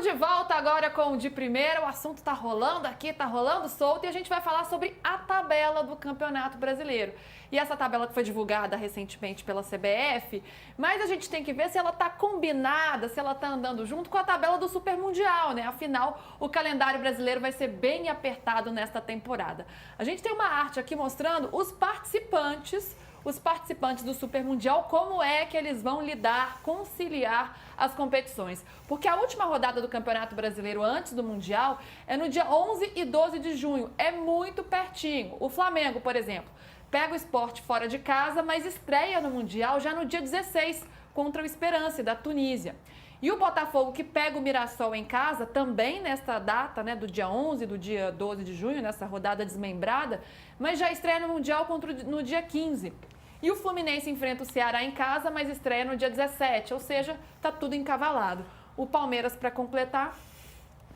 de volta agora com o De Primeira. O assunto tá rolando aqui, tá rolando solto e a gente vai falar sobre a tabela do Campeonato Brasileiro. E essa tabela que foi divulgada recentemente pela CBF, mas a gente tem que ver se ela tá combinada, se ela tá andando junto com a tabela do Super Mundial, né? Afinal, o calendário brasileiro vai ser bem apertado nesta temporada. A gente tem uma arte aqui mostrando os participantes do Super Mundial, como é que eles vão lidar, conciliar as competições. Porque a última rodada do Campeonato Brasileiro antes do Mundial é no dia 11 e 12 de junho. É muito pertinho. O Flamengo, por exemplo, pega o Sport fora de casa, mas estreia no Mundial já no dia 16 contra o Esperance, da Tunísia. E o Botafogo, que pega o Mirassol em casa, também nesta data, né, do dia 11 e do dia 12 de junho, nessa rodada desmembrada, mas já estreia no Mundial no dia 15. E o Fluminense enfrenta o Ceará em casa, mas estreia no dia 17, ou seja, tá tudo encavalado. O Palmeiras, para completar,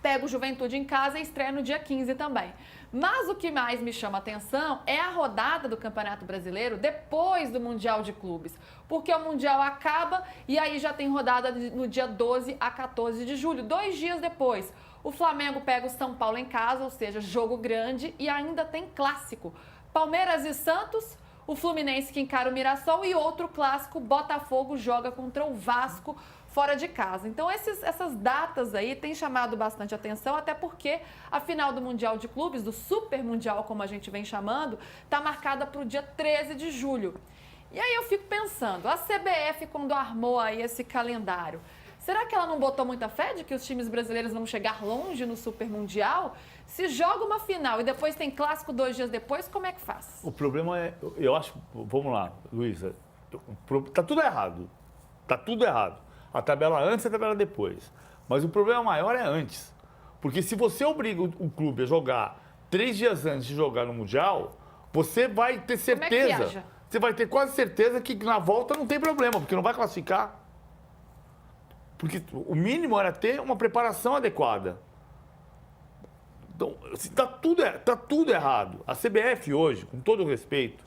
pega o Juventude em casa e estreia no dia 15 também. Mas o que mais me chama a atenção é a rodada do Campeonato Brasileiro depois do Mundial de Clubes. Porque o Mundial acaba e aí já tem rodada no dia 12 a 14 de julho, 2 dias depois. O Flamengo pega o São Paulo em casa, ou seja, jogo grande, e ainda tem clássico. Palmeiras e Santos, o Fluminense que encara o Mirassol e outro clássico, Botafogo joga contra o Vasco fora de casa. Então essas datas aí têm chamado bastante atenção, até porque a final do Mundial de Clubes, do Super Mundial, como a gente vem chamando, está marcada para o dia 13 de julho. E aí eu fico pensando, a CBF quando armou aí esse calendário, será que ela não botou muita fé de que os times brasileiros vão chegar longe no Super Mundial? Se joga uma final e depois tem clássico 2 dias depois, como é que faz? O problema é, eu acho, vamos lá, Luísa, tá tudo errado. Tá tudo errado. A tabela antes e a tabela depois. Mas o problema maior é antes. Porque se você obriga o clube a jogar 3 dias antes de jogar no Mundial, você vai ter certeza. Como é que viaja? Você vai ter quase certeza que na volta não tem problema, porque não vai classificar. Porque o mínimo era ter uma preparação adequada. Então, está tudo errado. A CBF hoje, com todo o respeito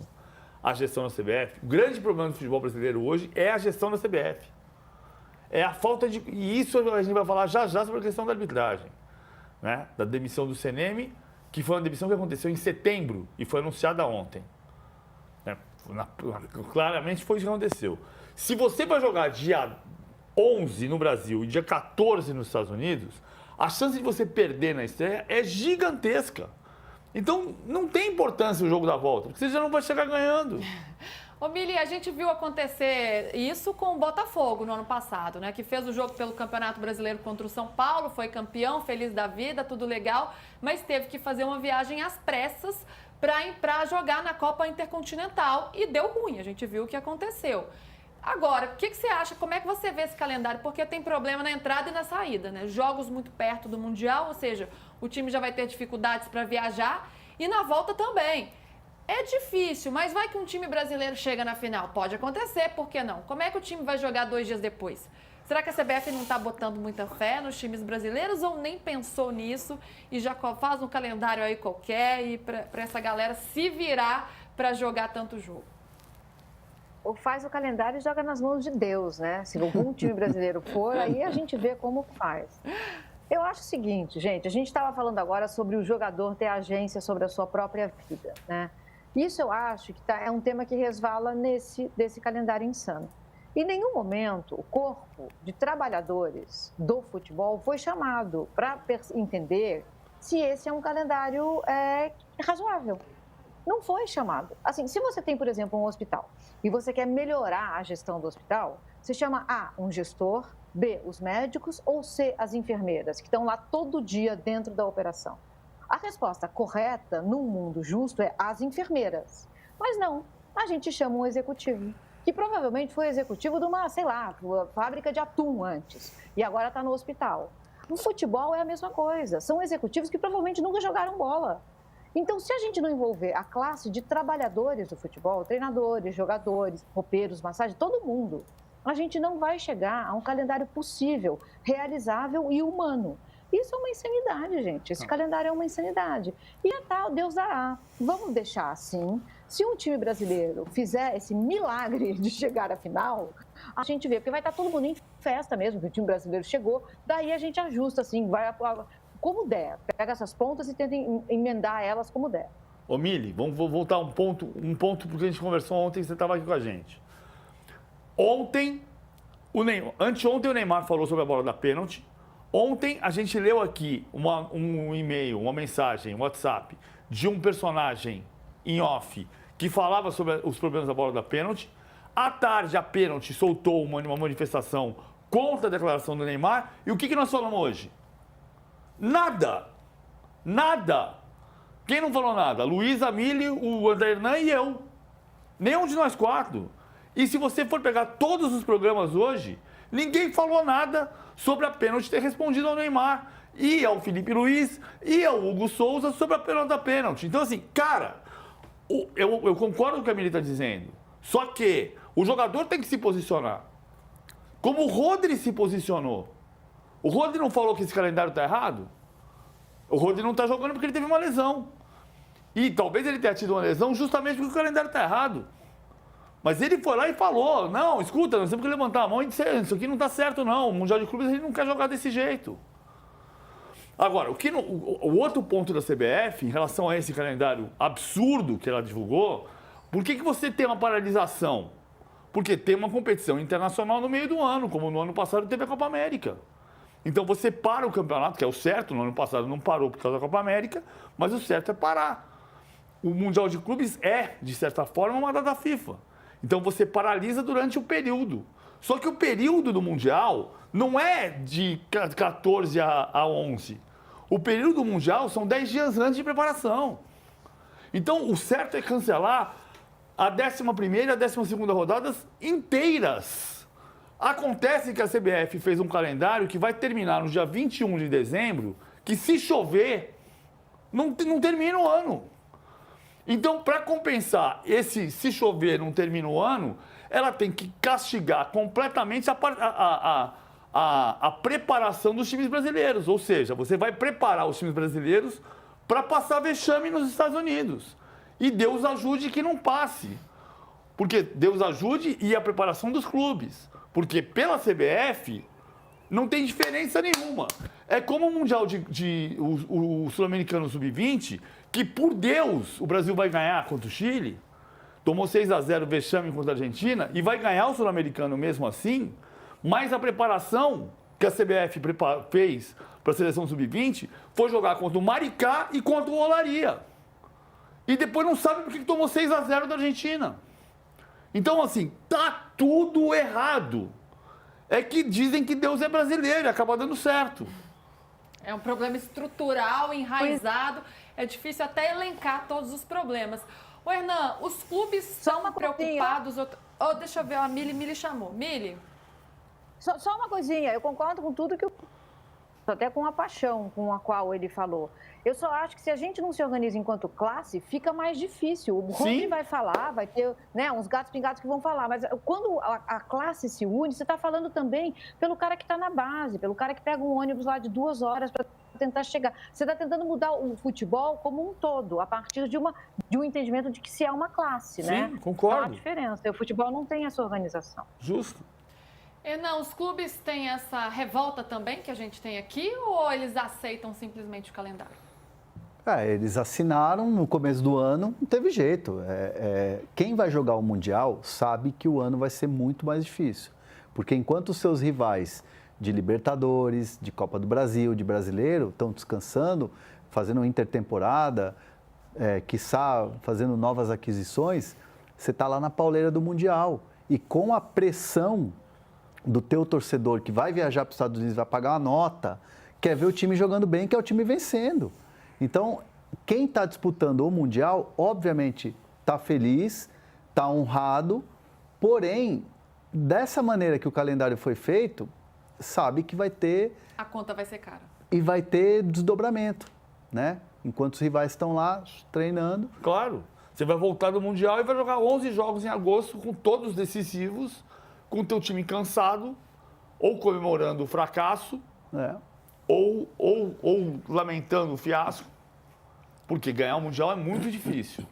à gestão da CBF, o grande problema do futebol brasileiro hoje é a gestão da CBF. É a falta de... E isso a gente vai falar já sobre a questão da arbitragem. Né? Da demissão do CNM, que foi uma demissão que aconteceu em setembro e foi anunciada ontem. Claramente foi isso que aconteceu. Se você vai jogar dia 11 no Brasil e dia 14 nos Estados Unidos, a chance de você perder na estreia é gigantesca. Então, não tem importância o jogo da volta, porque você já não vai chegar ganhando. Ô, Mili, a gente viu acontecer isso com o Botafogo no ano passado, né? Que fez o jogo pelo Campeonato Brasileiro contra o São Paulo, foi campeão, feliz da vida, tudo legal, mas teve que fazer uma viagem às pressas para jogar na Copa Intercontinental e deu ruim, a gente viu o que aconteceu. Agora, o que você acha? Como é que você vê esse calendário? Porque tem problema na entrada e na saída, né? Jogos muito perto do Mundial, ou seja, o time já vai ter dificuldades para viajar e na volta também. É difícil, mas vai que um time brasileiro chega na final. Pode acontecer, por que não? Como é que o time vai jogar 2 dias depois? Será que a CBF não está botando muita fé nos times brasileiros ou nem pensou nisso e já faz um calendário aí qualquer e para essa galera se virar para jogar tanto jogo? Ou faz o calendário e joga nas mãos de Deus, né? Se algum time brasileiro for, aí a gente vê como faz. Eu acho o seguinte, gente, a gente estava falando agora sobre o jogador ter agência sobre a sua própria vida, né? Isso eu acho que é um tema que resvala desse calendário insano. Em nenhum momento o corpo de trabalhadores do futebol foi chamado para entender se esse é um calendário razoável. Não foi chamado. Assim, se você tem, por exemplo, um hospital e você quer melhorar a gestão do hospital, você chama A, um gestor, B, os médicos ou C, as enfermeiras, que estão lá todo dia dentro da operação. A resposta correta, num mundo justo, é as enfermeiras. Mas não, a gente chama um executivo, que provavelmente foi executivo de uma, sei lá, fábrica de atum antes, e agora está no hospital. No futebol é a mesma coisa, são executivos que provavelmente nunca jogaram bola. Então, se a gente não envolver a classe de trabalhadores do futebol, treinadores, jogadores, roupeiros, massagem, todo mundo, a gente não vai chegar a um calendário possível, realizável e humano. Isso é uma insanidade, gente. Esse calendário é uma insanidade. E a tal, Deus dará. Vamos deixar assim. Se um time brasileiro fizer esse milagre de chegar à final, a gente vê, porque vai estar todo mundo em festa mesmo, que o time brasileiro chegou, daí a gente ajusta, assim, vai como der. Pega essas pontas e tenta emendar elas como der. Ô, Mili, vamos voltar um ponto porque a gente conversou ontem, você estava aqui com a gente. Anteontem o Neymar falou sobre a bola da pênalti. Ontem a gente leu aqui um e-mail, uma mensagem, um WhatsApp, de um personagem em off que falava sobre os problemas da bola da pênalti. À tarde, a pênalti soltou uma manifestação contra a declaração do Neymar. E o que nós falamos hoje? Nada! Nada! Quem não falou nada? Luiz, Mili, o André Hernan e eu. Nenhum de nós quatro. E se você for pegar todos os programas hoje, ninguém falou nada sobre a pênalti ter respondido ao Neymar. E ao Felipe Luiz e ao Hugo Souza sobre a pênalti da pênalti. Então, assim, cara, eu concordo com o que a Mili está dizendo. Só que o jogador tem que se posicionar. Como o Rodri se posicionou. O Rodri não falou que esse calendário está errado? O Rodri não está jogando porque ele teve uma lesão. E talvez ele tenha tido uma lesão justamente porque o calendário está errado. Mas ele foi lá e falou, não, escuta, nós temos que levantar a mão e dizer, isso aqui não está certo não, o Mundial de Clubes a gente não quer jogar desse jeito. Agora, o outro ponto da CBF, em relação a esse calendário absurdo que ela divulgou, por que você tem uma paralisação? Porque tem uma competição internacional no meio do ano, como no ano passado teve a Copa América. Então você para o campeonato, que é o certo, no ano passado não parou por causa da Copa América, mas o certo é parar. O Mundial de Clubes é, de certa forma, uma data FIFA. Então você paralisa durante o período. Só que o período do Mundial não é de 14 a 11. O período do Mundial são 10 dias antes de preparação. Então o certo é cancelar a 11ª e a 12ª rodadas inteiras. Acontece que a CBF fez um calendário que vai terminar no dia 21 de dezembro, que se chover, não termina o ano. Então, para compensar se chover não termina o ano, ela tem que castigar completamente a preparação dos times brasileiros. Ou seja, você vai preparar os times brasileiros para passar vexame nos Estados Unidos. E Deus ajude que não passe. Porque Deus ajude e a preparação dos clubes. Porque pela CBF não tem diferença nenhuma. É como o Mundial o Sul-Americano Sub-20, que por Deus o Brasil vai ganhar contra o Chile, tomou 6-0 vexame contra a Argentina e vai ganhar o Sul-Americano mesmo assim, mas a preparação que a CBF fez para a seleção Sub-20 foi jogar contra o Maricá e contra o Olaria. E depois não sabe por que tomou 6-0 da Argentina. Então, assim, tá tudo errado. É que dizem que Deus é brasileiro e acaba dando certo. É um problema estrutural, enraizado. É difícil até elencar todos os problemas. Ô, Hernan, os clubes são preocupados... deixa eu ver, a Mili chamou. Mili? Só uma coisinha, eu concordo com tudo que até com a paixão com a qual ele falou. Eu só acho que se a gente não se organiza enquanto classe, fica mais difícil. O Rodri vai falar, vai ter, né, uns gatos pingados que vão falar, mas quando a classe se une, você está falando também pelo cara que está na base, pelo cara que pega um ônibus lá de 2 horas para tentar chegar. Você está tentando mudar o futebol como um todo, a partir de um entendimento de que se é uma classe, né? Sim, concordo. Há uma diferença. O futebol não tem essa organização. Justo. Não, os clubes têm essa revolta também que a gente tem aqui ou eles aceitam simplesmente o calendário? Eles assinaram no começo do ano, não teve jeito. Quem vai jogar o Mundial sabe que o ano vai ser muito mais difícil. Porque enquanto os seus rivais de Libertadores, de Copa do Brasil, de Brasileiro, estão descansando, fazendo intertemporada, quiçá fazendo novas aquisições, você está lá na pauleira do Mundial. E com a pressão do teu torcedor que vai viajar para os Estados Unidos, vai pagar uma nota, quer ver o time jogando bem, quer o time vencendo. Então, quem está disputando o Mundial, obviamente, está feliz, está honrado, porém, dessa maneira que o calendário foi feito, sabe que vai ter... A conta vai ser cara. E vai ter desdobramento, né? Enquanto os rivais estão lá treinando. Claro. Você vai voltar do Mundial e vai jogar 11 jogos em agosto, com todos decisivos, com o teu time cansado, ou comemorando o fracasso, ou lamentando o fiasco, porque ganhar o Mundial é muito difícil.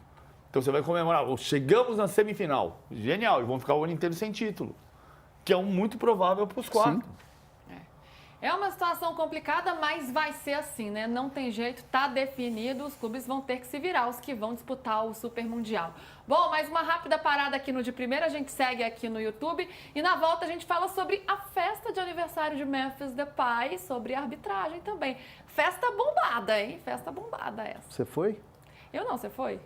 Então você vai comemorar, chegamos na semifinal. Genial, e vão ficar o ano inteiro sem título. Que é muito provável para os 4. Sim. É uma situação complicada, mas vai ser assim, né? Não tem jeito, tá definido, os clubes vão ter que se virar, os que vão disputar o Super Mundial. Bom, mais uma rápida parada aqui no De Primeira, a gente segue aqui no YouTube e na volta a gente fala sobre a festa de aniversário de Memphis Depay, sobre a arbitragem também. Festa bombada, hein? Festa bombada essa. Você foi? Eu não, você foi?